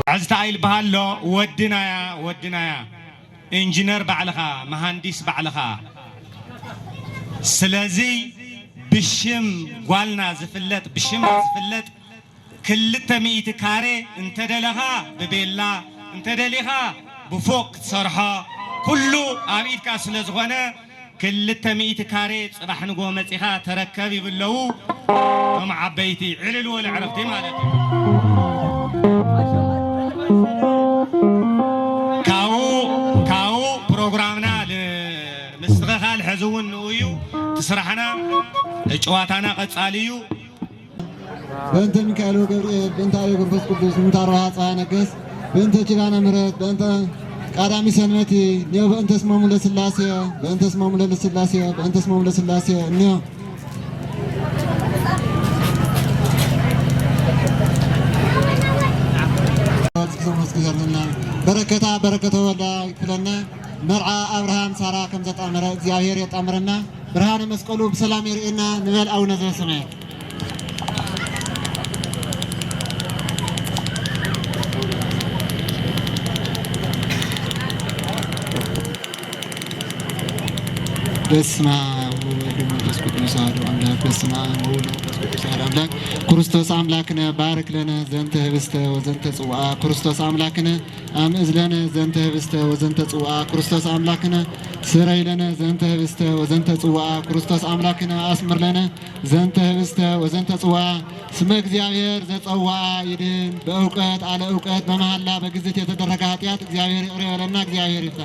عزتايل بهالو ودنايا انجينير بعلخا مهندس بعلخا سلازي بشم قالنا زفلت كل تميت كاري انت دلها ببيلا انت دلها بفوق تصرحا كله عبيد كاسلز غنا كل تميت كاري صباح نقو مصيخا تركبي باللو ومع عبيتي علل ولا عرفتي مالتي كاو بروغرامنا لمستغخال حزون نويو تسرحنا اجواتنا قصاليو بنت ميكائيل وغبريل بنت علي قدس قدوس متارها صانقس بنت جيرانا مرت بنت قدامي سنتي نيو بنت اسمه لسلاسيه بنت اسمه لسلاسيه نيو بركته ولا كلنا مرعى ابراهام سارا كم زطامر እግዚአብሔር يطامرنا برهان مسقلو بسلام يرئنا نبل او نزل سماء በስመ አብ ወወልድ ወመንፈስ ቅዱስ አሐዱ አምላክ በስመ አብ ወወልድ ወመንፈስ ቅዱስ አሐዱ አምላክ ክርስቶስ አምላክነ ባርክ ለነ ዘንተ ህብስተ ወዘንተ ጽዋዓ ክርስቶስ አምላክነ አምዕዝ ለነ ዘንተ ህብስተ ወዘንተ ጽዋዓ ክርስቶስ አምላክነ ስረይ ለነ ዘንተ ህብስተ ወዘንተ ጽዋዓ ክርስቶስ አምላክነ አስምር ለነ ዘንተ ህብስተ ወዘንተ ጽዋዓ ስመ እግዚአብሔር ዘጸዋዓ ይድን በእውቀት አለ እውቀት በመሐላ በግዝት የተደረገ ኃጢአት እግዚአብሔር ይቅር ይበለና እግዚአብሔር ይፍታ።